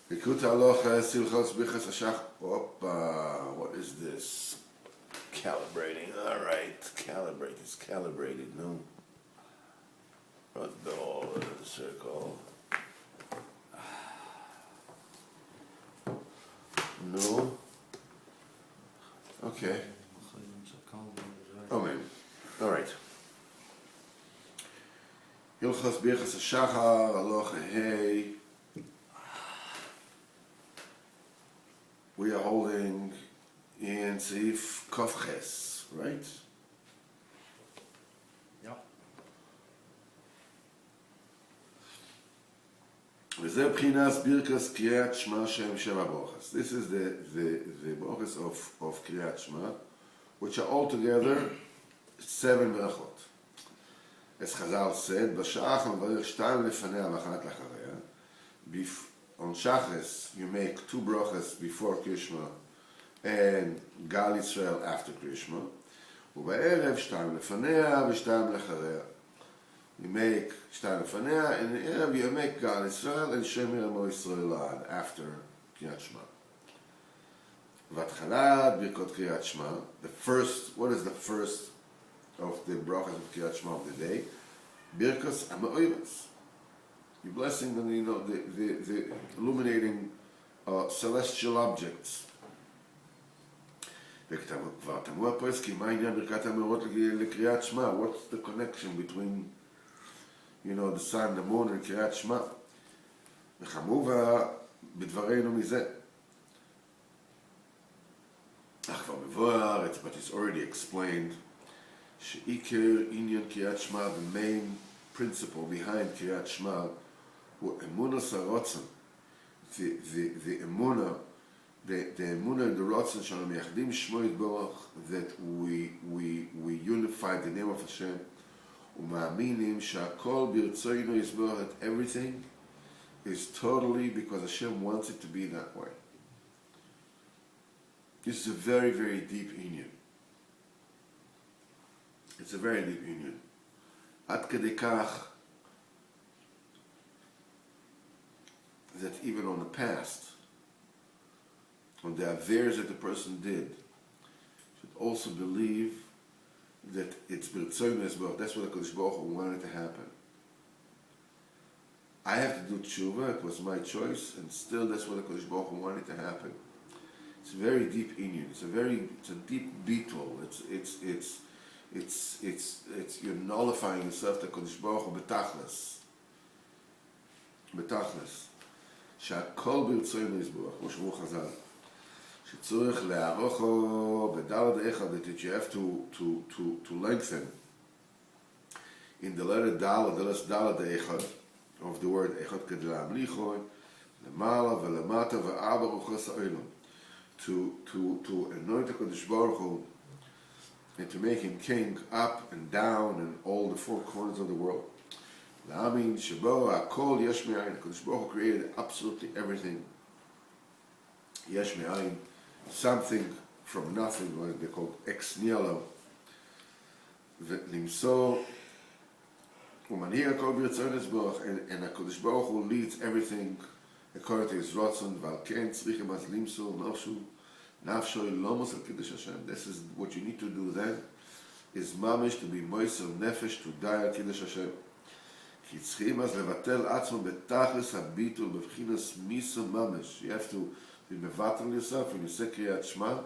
Likutei Halacha Silchos Birchos Hashachar. Opa, what is this? Calibrating. All right, calibrate. It's calibrated. No. What the all in the circle? No. Okay. Oh man. All right. Hilchos Birchos Hashachar Halacha Hey. We are holding in Seif Kofches, right? Yeah. וזה בחינת Birkos Kriyat Shema Shem Sheva Brochos. This is the Brochos of Kriyat Shema, which are altogether 7 brachot. As Chazal said, בשעה המברך 2 לפניה ואחת לאחריה. On Shachris, you make 2 brachas before Krishma and Gal Yisrael after Krishma. ובערב 2 לפניה ו2 לאחריה. You make 2 לפניה, and in the Erev you make Gal Yisrael and Shemer Amo Yisrael after Kriyat Shema. Vatchalat Bircot Kriyat Shema. The first, what is the first of the brachas of Kriyat Shema of the day? Birkos Ha'ma'oros. You're blessing them, you know, the illuminating celestial objects. What's the connection between, you know, the sun, the moon, and Kriyat Shema? בדברינו מזה. But it's already explained. שעיקר עניין קריאת שמע, the main principle behind קריאת שמע, הוא אמונוס הרוצן. The אמונה, the אמונה and the רוצן שלנו מייחדים שמו יתברך, that we unify the name of Hashem, ומאמינים שהכל ברצונו יסברך, that everything is totally because Hashem wants it to be that way. This is a very, very deep union. It's a very deep union. Ad kedei kach that even on the past, on the affairs that the person did, should also believe that it's b'ritzono yisborach. That's what the Kodesh Baruch Hu wanted to happen. I have to do tshuva. It was my choice, and still that's what the Kodesh Baruch Hu wanted to happen. It's a very deep union. It's a deep bittul. It's you're nullifying yourself to Kodesh Baruch Hu betachlis. שהכל ברצונו יסברך, כמו שאמרו חז"ל, שצריך לערוכו בדלת אחד, that you have to lengthen in the letter Dalet, the last Dalet Echad of the word Echad כדי להמליכו למעלה ולמטה וארבע רוחס העולם, to anoint the Kodesh Baruch Hu and to make him king up and down and all the 4 corners of the world. La'amin shebo ha'kol yesh me'ayin. Kodesh Baruch Hu created absolutely everything. Yesh me'ayin, something from nothing, what they call ex nihilo. V'limso u'manhir ha'kol b'ritzono yisborach, and HaKadosh Baruch Hu leads everything according to his rotzon. V'al ken tzrichim az limso nafsho ilomos al kiddush Hashem. This is what you need to do then, is mamish, to be moiser nefesh, to die al kiddush Hashem. כי צריכים אז לבטל עצמו בתכלס הביטול בבחינס מיסו ממש. You have to be מבטל yourself when you say קריאת שמע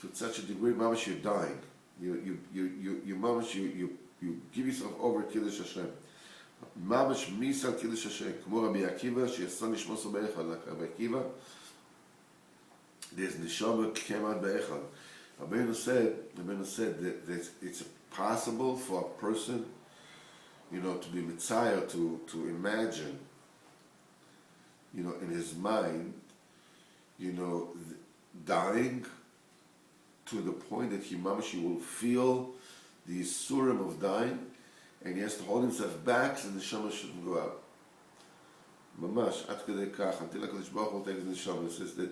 to such a degree ממש you're dying. You ממש you give yourself over קידוש השם. ממש מיסו על קידוש השם. כמו רבי עקיבא שיעשה נשמוסו באחד. רבי עקיבא, there's neshama came out באחד. רבינו said that it's possible for a person, you know, to be Messiah, to imagine, you know, in his mind, you know, dying to the point that he will feel the Yisurim of dying, and he has to hold himself back so the neshama shouldn't go out. Mamash, at kedei kach, until HaKadosh Baruch Hu takes the neshama, it says that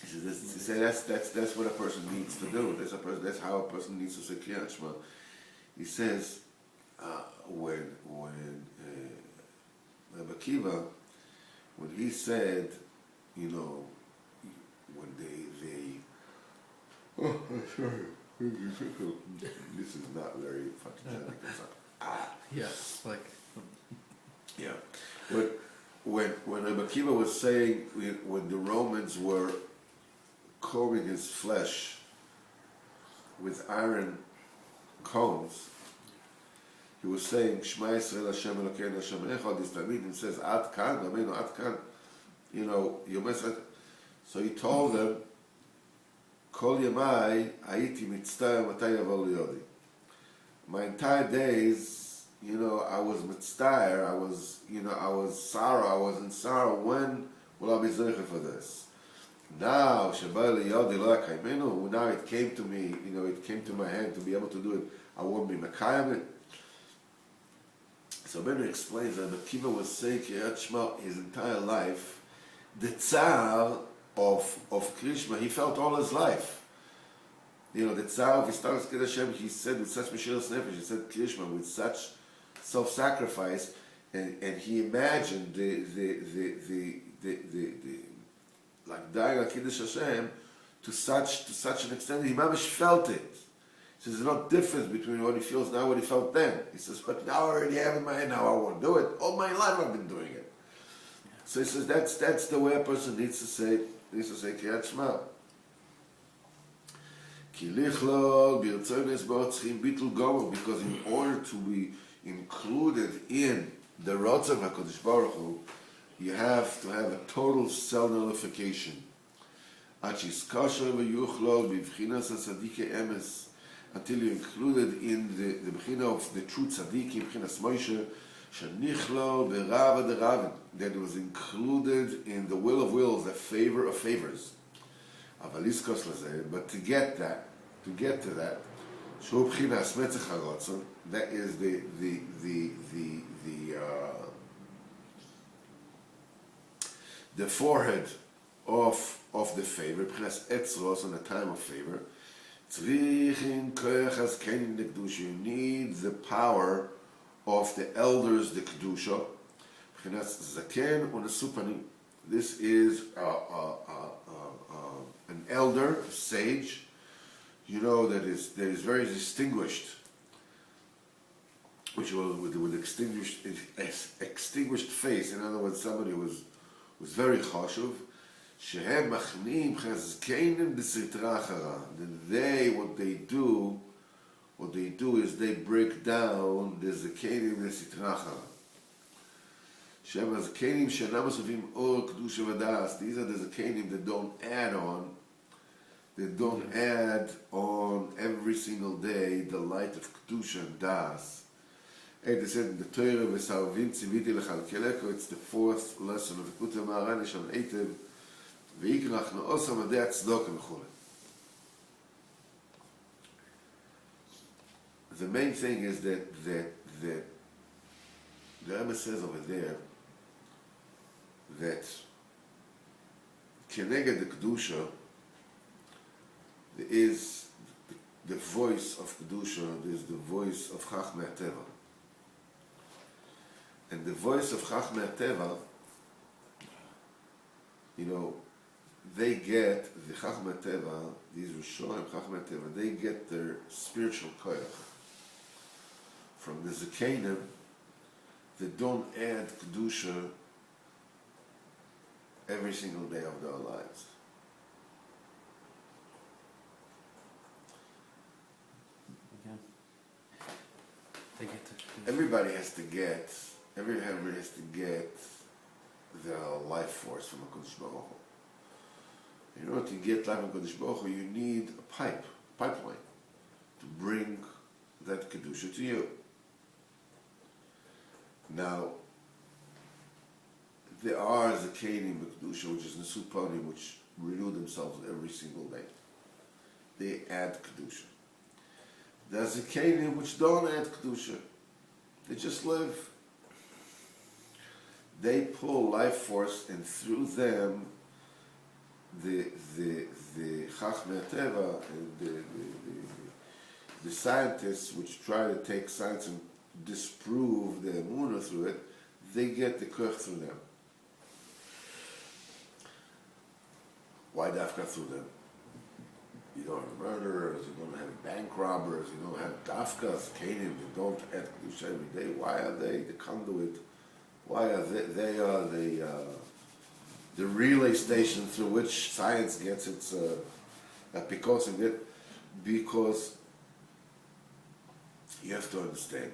he says that's what a person needs to do. That's how a person needs to say Kriyat Shema. He says when Rabbi Akiva, when he said, you know, when they oh, sorry, this is not very photogenic. Yeah, like yeah. When Rabbi Akiva was saying when the Romans were combing his flesh with iron combs, he was saying, Shema Yisrael Hashem Elokeinu Hashem Echad. This Talmidim says, Ad Kan, Amenu Ad Kan. You know, so he told them, Kol Yamai Hayiti Mitztayr Matay Yavo Liyodi. My entire days, you know, I was mitztayr, I was in sorrow. When will I be zeicher for this? Now, Shabbat Liyodi Lo Yakaimenu, now it came to me, you know, it came to my hand to be able to do it. I won't be mekayim it. So Ben explains that Akiva was saying Kriyat Shema his entire life, the tsar of Krishma, he felt all his life. You know, the tsar of Histaras Kid Hashem, he said with such Meshiras Nefesh, he said Krishma with such self-sacrifice, and he imagined the like dying like Kiddush Hashem to such an extent that he mamish felt it. He says, there's no difference between what he feels now and what he felt then. He says, but now I already have in my head, now I won't do it. All my life I've been doing it. So he says, that's the way a person needs to say Kriyat Shema. Ki lichlol birtzonos b'otzchim bitul gomer, because in order to be included in the Rotzon HaKadosh Baruch Hu, you have to have a total self-nullification. Achis kosher v'yuchlol b'vchinas hatzadikei emes, until you're included in the b'china of the true tzaddikim, b'chinas Moshe, shenichlol b'rava deravin, that was included in the will of wills, the favor of favors. Avaliskos lazeh, but to get to that, shu b'chinas metzach harotzon, that is the forehead of the favor, b'chinas etzros, on the time of favor. You need the power of the elders, the kedusha. This is an elder, a sage, you know, that is very distinguished, which was with extinguished face. In other words, somebody who was very chashuv. Shehem machnim chazkenim b'sitra achara. Then what they do is they break down the zakenim b'sitra achara. Shehem zakenim she'enam asuvim or kedusha v'das. These are the zakenim that don't add on. They don't add on every single day the light of kedusha and das. They said in the Torah, v'sarvim tziviti lechalkeleko. It's the fourth lesson of the Likutei Maharan Yesham Eitev. The main thing is that the Rebbe says over there that Keneged the Kedusha is the voice of Kedusha, is the voice of Chachmei HaTeva. And the voice of Chachmei HaTeva, you know, they get the Chachmei HaTeva, these Rishonim Chachmei HaTeva, they get their spiritual koyach from the Zakenim that don't add Kedusha every single day of their lives. they get to Everybody has to get the life force from HaKadosh Baruch Hu. In order to get life from HaKadosh Baruch Hu, you need a pipeline to bring that Kedusha to you. Now, there are Zakenim Kedusha, which is Nesupanim, which renew themselves every single day. They add Kedusha. There's Zakenim which don't add Kedusha. They just live. They pull life force, and through them, the Chachmei HaTeva and the scientists which try to take science and disprove the emunah through it, they get the koch through them. Why dafka through them? You don't have murderers, you don't have bank robbers, you don't have dafkas, kanim, you don't add kedusha every day. Why are they the conduit? Why are they are the relay station through which science gets its because of it? Because you have to understand.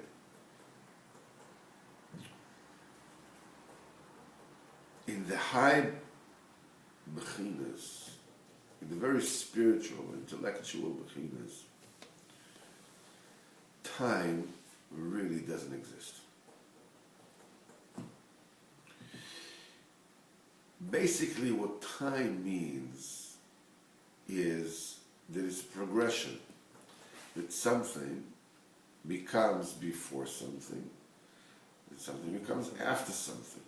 In the high bechinas, in the very spiritual, intellectual bechinas, time really doesn't exist. Basically, what time means is there is progression, that something becomes before something, and something becomes after something.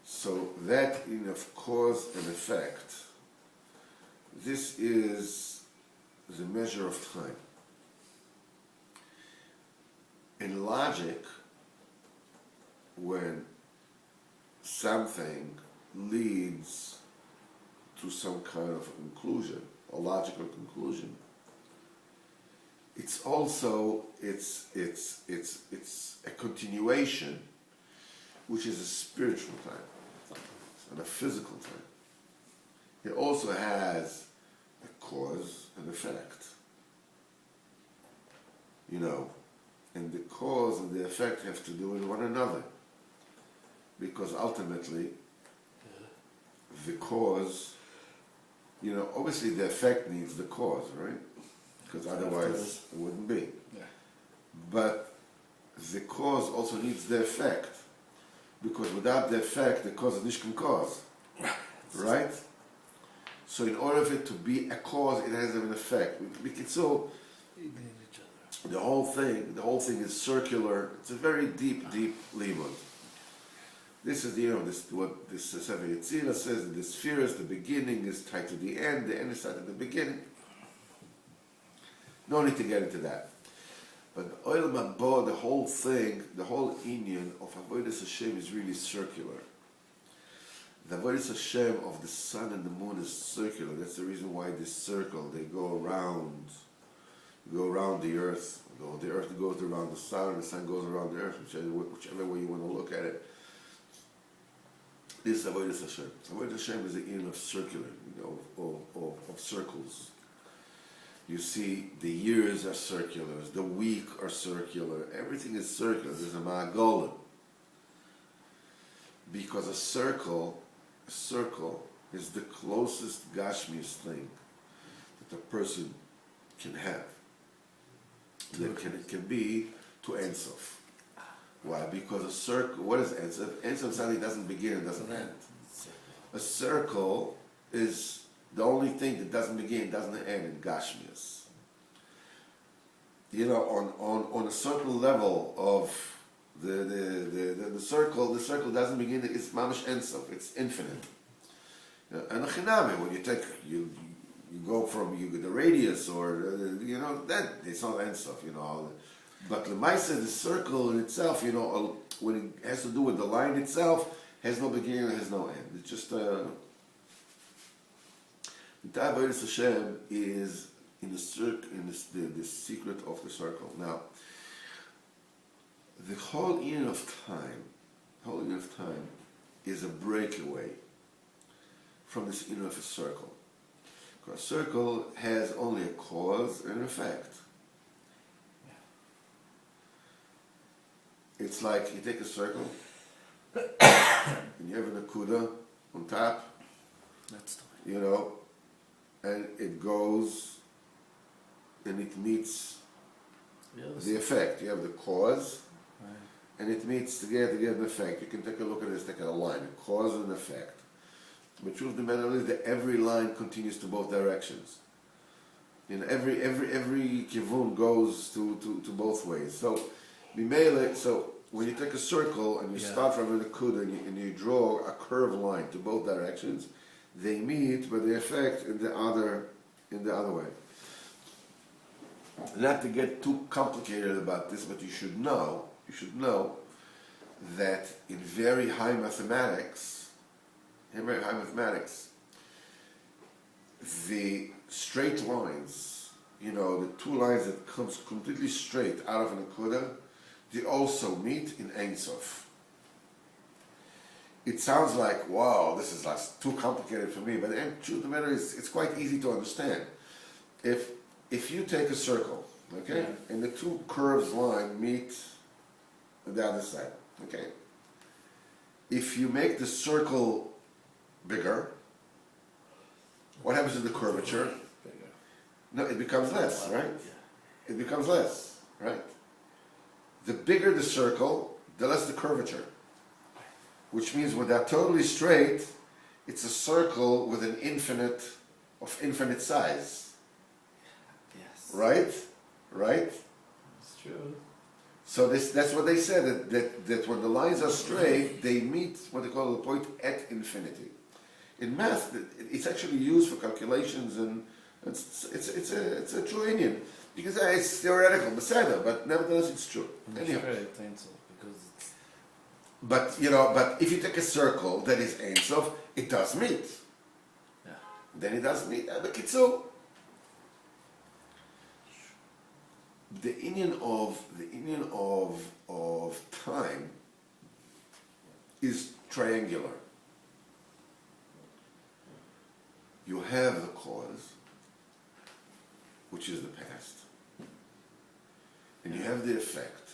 So that in of cause and effect, this is the measure of time. In logic, when something leads to some kind of a conclusion, a logical conclusion, it's also it's a continuation, which is a spiritual time and a physical time. It also has a cause and effect, and the cause and the effect have to do with one another, because ultimately the cause, obviously the effect needs the cause, right? Because otherwise it wouldn't be. Yeah. But the cause also needs the effect, because without the effect, the cause is nicht cause, right? So in order for it to be a cause, it has an effect. The whole thing is circular. It's a very deep limud. This is, what this Sefer Yetzirah says, the spheres, the beginning is tied to the end is tied to the beginning. No need to get into that. But Olam Haba, the whole thing, the whole inyan of Avodas Hashem is really circular. The Avodas Hashem of the sun and the moon is circular. That's the reason why this circle, they go around the earth. The earth goes around the sun goes around the earth, whichever way you want to look at it. This is Avodas Hashem. Avodas Hashem is the inyan of circular, of circles. You see, the years are circular, the week are circular, everything is circular. There's a ma'agolim. Because a circle is the closest gashmius thing that a person can have. It can be to Ein Sof. Why? Because a circle, what is Ein Sof? Ein Sof suddenly doesn't begin and doesn't end. A circle is the only thing that doesn't begin, doesn't end in Gashmias. On a certain level of the circle doesn't begin, it's mamash Ein Sof, it's infinite. And a chinami, when you go from the radius or that it's not Ein Sof, But l'maisa, the circle in itself, when it has to do with the line itself, has no beginning and has no end. It's just the Avodas Hashem is in the secret of the circle. Now, the whole inyan of time is a breakaway from this inyan of a circle. Because a circle has only a cause and an effect. It's like you take a circle and you have an akuda on top, and it goes and it meets the effect. You have the cause, right, and it meets to get an effect. You can take a look at this, take a line, a cause and effect. But truth of the matter is that every line continues to both directions. Every kivun goes to both ways. So when you take a circle and you start from an akud and you draw a curved line to both directions, they meet, but they affect in the other way. Not to get too complicated about this, but you should know that in very high mathematics, the straight lines, the two lines that comes completely straight out of an akuda, they also meet in Ein Sof. It sounds like, wow, this is like too complicated for me, but the truth of the matter is, it's quite easy to understand. If you take a circle, okay, and the two curves line meet on the other side, okay, if you make the circle bigger, what happens to the curvature? No, it becomes less, right? It becomes less, right? The bigger the circle, the less the curvature. Which means when they're totally straight, it's a circle with an infinite size. Yes. Right? Right? It's true. So that's what they said, that when the lines are straight, they meet what they call the point at infinity. In math, it's actually used for calculations, and it's a true Indian, because it's theoretical, but nevertheless it's true. Anyhow. But if you take a circle that is Ein Sof, it does meet. Yeah. Then it does meet. B'kitzur, the Indian of time is triangular. You have the cause, which is the past, and you have the effect,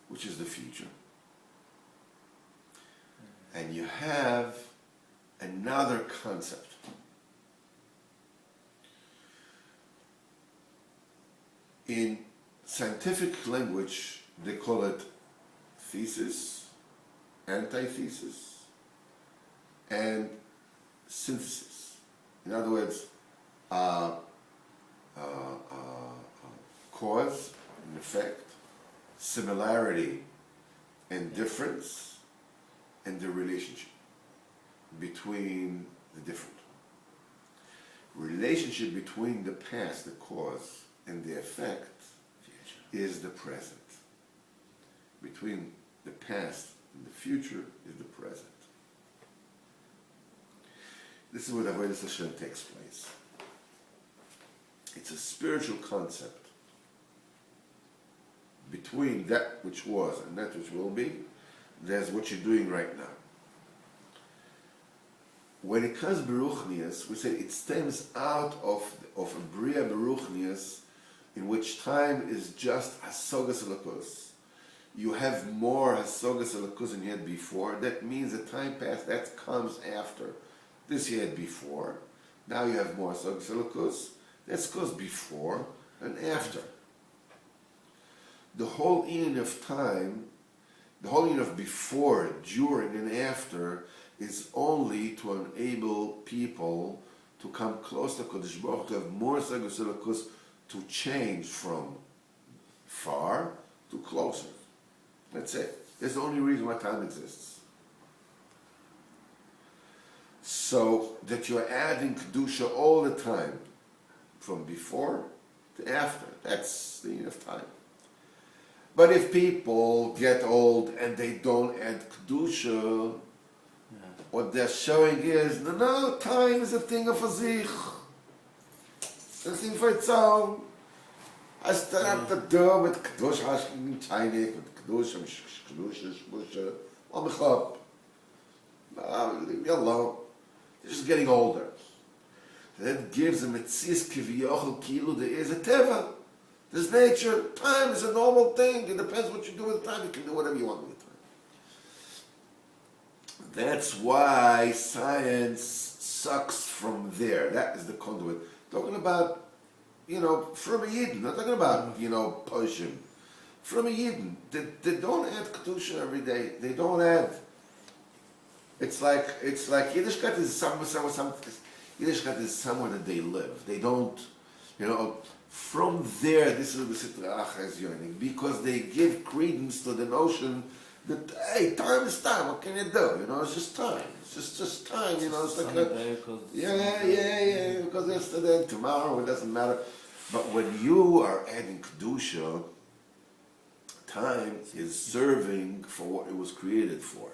which is the future. And you have another concept. In scientific language, they call it thesis, antithesis, and synthesis. In other words, cause and effect, similarity and difference, and the relationship between the different. Relationship between the past, the cause, and the effect is the present. Between the past and the future is the present. This is where the Avodas Hashem takes place. It's a spiritual concept between that which was and that which will be. There's what you're doing right now. When it comes to Beruchnias, we say it stems out of a Bria Beruchnias, in which time is just Hasogas Elokus. You have more Hasogas Elokus than you had before. That means the time past, that comes after. This you had before. Now you have more Hasogas Elokus. That's goes before and after. The whole Yin of time, the whole Yin of before, during, and after is only to enable people to come close to Kodesh Baruch, to have more Hasogas Elokus, to change from far to closer. That's it. That's the only reason why time exists. So that you're adding Kedusha all the time, from before to after. That's the end of time. But if people get old and they don't add Kedusha, what they're showing is, no, time is a thing of a zich. It's a thing for its own. I start to do with Kedusha, Hashachar, Tainik, with Kedusha, Shmusha, Omechop. Leave me alone. They're just getting older. That gives a metzias kiviyachol kilu. There is a teva. There's nature. Time is a normal thing. It depends what you do with time. You can do whatever you want with time. That's why science sucks from there. That is the conduit. Talking about, from a Yidden. Not talking about, Poshim. From a Yidden. They don't add Kedusha every day. They don't add. It's like Yiddishkeit is Yiddishkeit is somewhere that they live. They don't, from there, this is the Sitra Achaz Yonik, because they give credence to the notion that, hey, time is time, what can you do? It's just time. It's just time, it's like because yesterday, tomorrow, it doesn't matter. But when you are adding Kedusha Time is serving for what it was created for.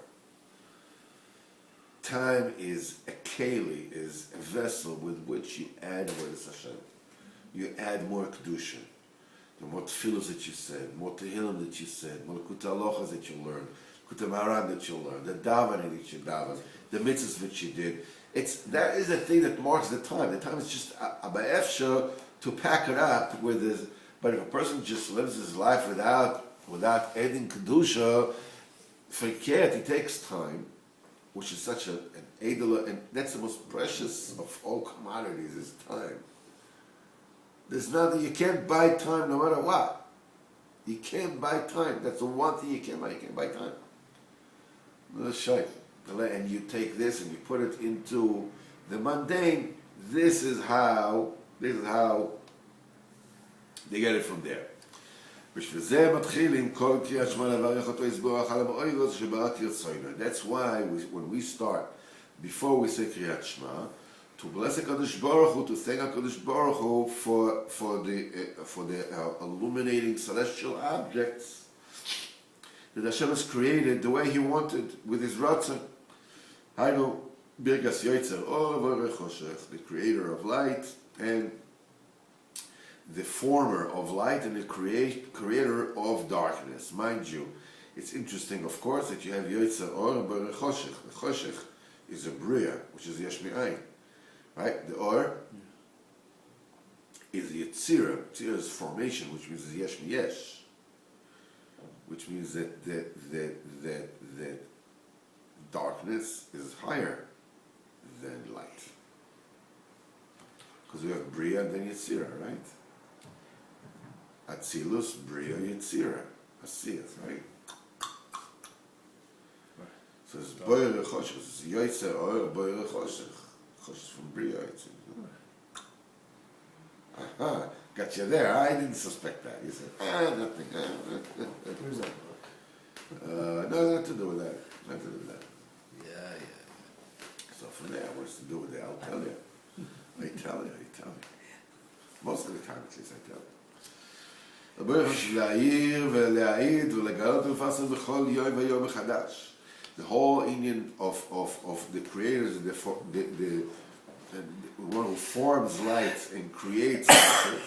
Time is a keli, is a vessel with which you add what is Hashem. You add more kedusha. The more tefillos that you said, more tehillim that you said, more likutei halachos that you learned, likutei maran that you learned, the davening that you davened, the mitzvahs that you did. That is the thing that marks the time. The time is just a ba'efsha to pack it up with this. But if a person just lives his life without adding kedusha, forget he takes time, which is such an edel, and that's the most precious of all commodities is time. There's nothing, you can't buy time no matter what. You can't buy time. That's the one thing you can't buy. You can't buy time. And you take this and you put it into the mundane. This is how they get it from there. That's why when we start, before we say Kriyat Shema, to bless HaKadosh Baruch Hu, to thank HaKadosh Baruch Hu for the illuminating celestial objects that Hashem has created the way He wanted with His Ratzon. Hainu Birkas Yoitzer Or V'Orei Choshech, the creator of light and the former of light and the creator of darkness. Mind you, it's interesting, of course, that you have Yoitzer Or V'Orei Choshech. The Choshech is a Bria, which is Yesh Me'ayin. Right? The Or is Yetzirah. Yetzirah is formation, which means Yesh Miyesh. Which means that darkness is higher than light. Because we have Bria and then Yetzirah, right? Atzilus, Bria, Yetzirah. Asiyas, right? So it's Boyer Choshech. It's Yoitzer Or Boyer Choshech. Choshech from Bria, Yetzirah. Aha, got you there. I didn't suspect that. You said, nothing. Where's that book? No, nothing to do with that. Nothing to do with that. Yeah. So from there, what's to do with that? I'll tell you. I tell you. Most of the time, at least, I tell you. The whole Indian of the creators, the one who forms light and creates light,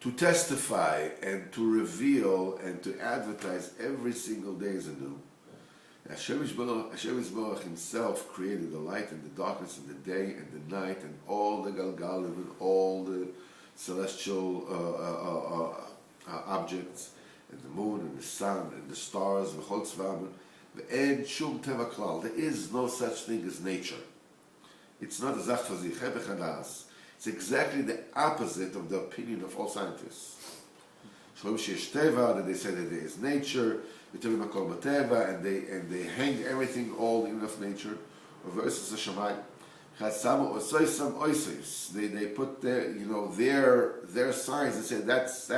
to testify and to reveal and to advertise every single day is anew. Hashem Yisborach himself created the light and the darkness and the day and the night and all the galgalim and all the celestial objects and the moon and the sun and the stars v'chol tzva'im ve'en shum teva klal. There is no such thing as nature. It's not a zach fazich hebechadas. It's exactly the opposite of the opinion of all scientists. Shalom sheyesh teva, that they say that there is nature, and they hang everything all in of nature. Versus the Shammai, they put their signs and say that's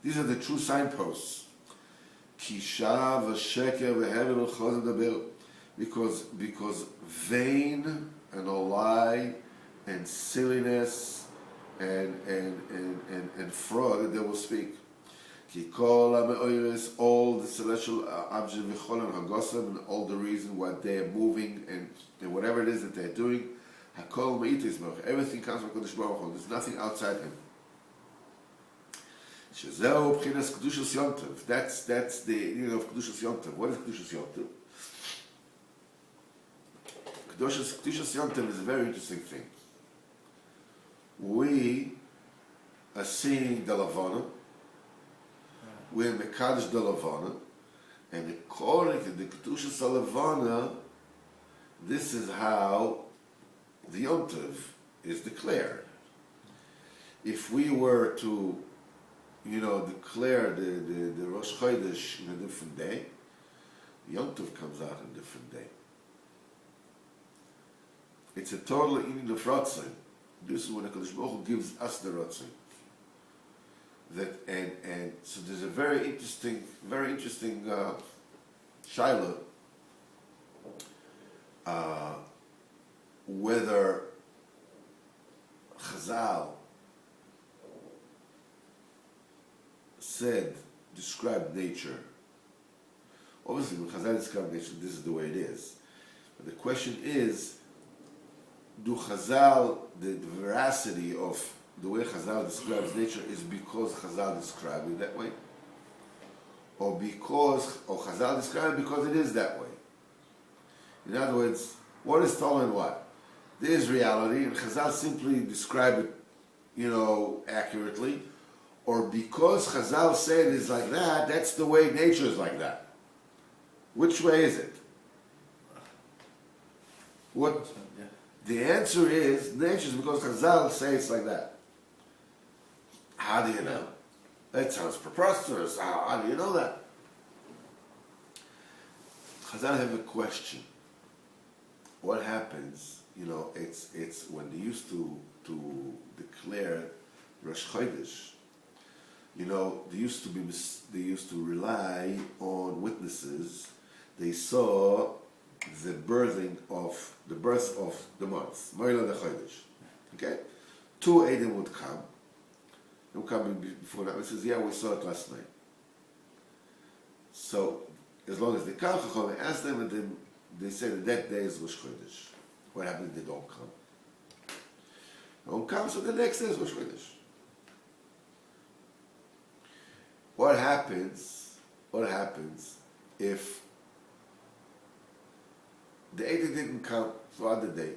these are the true signposts. Because vain and a lie and silliness and fraud they will speak. All the celestial objects and all the reason why they are moving and whatever it is that they're doing, everything comes from Kodesh Baruch Hu. There's nothing outside Him. That's the meaning of Kedushas Yom Tov. What is Kedushas Yom Tov? Kedushas Yom Tov is a very interesting thing. We are seeing the Lavana. We're in Mekadosh de Lavana, and according to the Kedushas Lavana, this is how the Yom Tov is declared. If we were to, declare the Rosh Chodesh in a different day, Yom Tov comes out in a different day. It's a total inyan of Ratzon. This is when HaKadosh Baruch Hu gives us the Ratzon. And so there's a very interesting shaila whether Chazal described nature, obviously when Chazal described nature, this is the way it is. But the question is, do Chazal, the veracity of the way Chazal describes nature is because Chazal described it that way? Or Chazal described it because it is that way? In other words, what is told and what? There is reality, and Chazal simply describe it, accurately. Or because Chazal said it is like that, that's the way nature is like that. Which way is it? What? Yeah. The answer is nature is because Chazal say it's like that. How do you know? That sounds preposterous. How do you know that? Chazal have a question. What happens? It's when they used to declare Rosh Chodesh. They used to rely on witnesses. They saw the birth of the month, Moila de Chodesh. Okay, 2 Eidim would come. They would come before that. It says, "Yeah, we saw it last night." So, as long as they come, Chacham ask them, and then they say that day is Rosh Chodesh. What happens if they don't come? They don't come, so the next day is Rosh Chodesh. What happens if the Eidim didn't come throughout the day,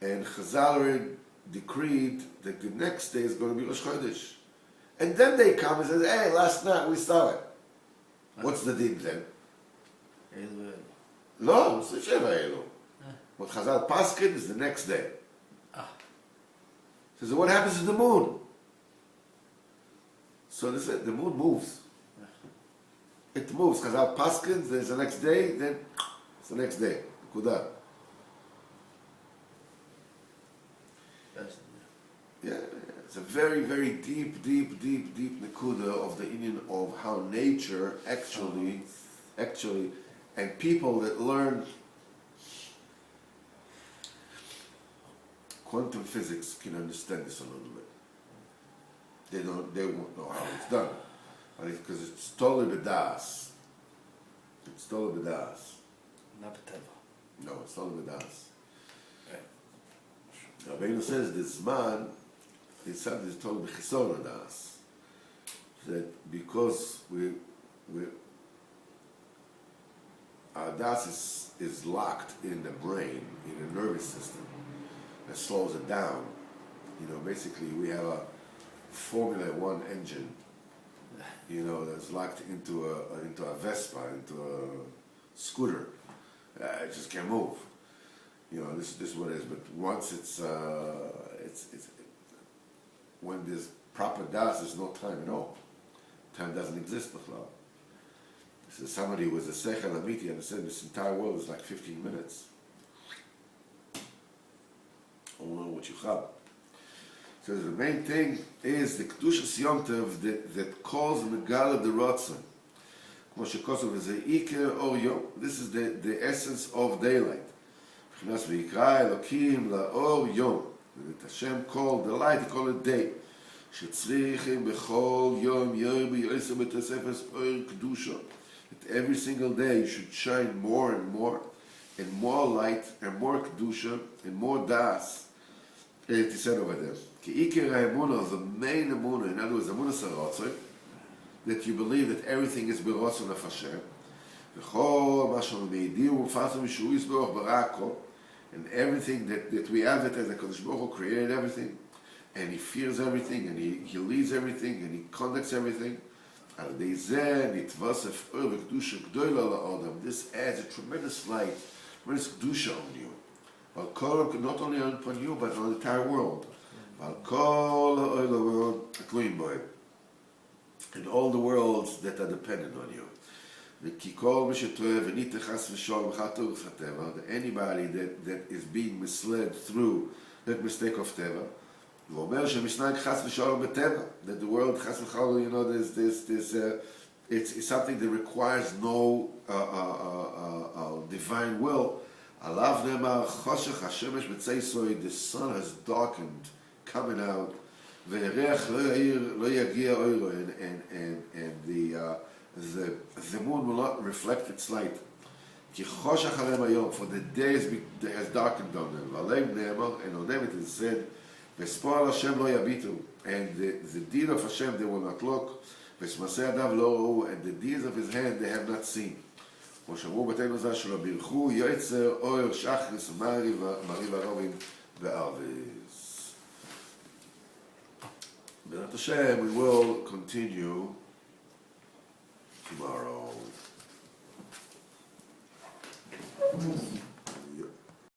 and Chazal decreed that the next day is going to be Rosh Chodesh, and then they come and say, "Hey, last night we saw it." What's the din then? No, it's the Sheva Elu. What Chazal Paskin is the next day. So what happens to the moon? So they said the moon moves. It moves. Chazal Paskin, there's the next day, then it's the next day. Kuda. Yeah, it's a very, very deep nekuda of the Indian of how nature actually, and people that learn quantum physics can understand this a little bit. They won't know how it's done, because it's totally bedas. It's totally bedas. Not B'teva. No, it's totally bedas. Rabbeinu says this man, it's something that's totally b'chisor das. That because our das is locked in the brain, in the nervous system, that slows it down. Basically we have a Formula One engine, that's locked into a Vespa, into a scooter. It just can't move. This is what it is. But once it's when there's proper das, there's no time at all. Time doesn't exist before. So somebody was a sechel amiti and said this entire world is like 15 minutes. I don't know what you have. So the main thing is the Kedushas Yom Tov that calls Megala the Ratzon. This is the essence of daylight. That Hashem called the light, he called it day. That every single day you should shine more and more light, and more kedusha, and more das. It said over there. The main emunah, in other words, emunah saratzoy, that you believe that everything is b'rotzon of Hashem. And everything that we have it as a Kadosh Baruch Hu created everything, and he fears everything, and he leads everything, and he conducts everything. This adds a tremendous light, tremendous kedusha on you. Not only upon you, but on the entire world. And all the worlds that are dependent on you. Anybody that is being misled through that mistake of Teva, that the world, it's something that requires no divine will. The sun has darkened, coming out. וירח לא יגיע אורו, and the moon will not reflect its light. כי חושך עליהם היום, for the day has darkened on them. ועליהם נאמר, and on them it is said, וספור על השם לא יביטו, and the deed of Hashem they will not look, ושמעשי ידיו לא ראו, and the deeds of his hand they have not seen. כמו שאמרו בתינו זה שלא בירכו, יוצר, אור, שחריס, מעריב ערבים וערביס. B'ezrat Hashem, we will continue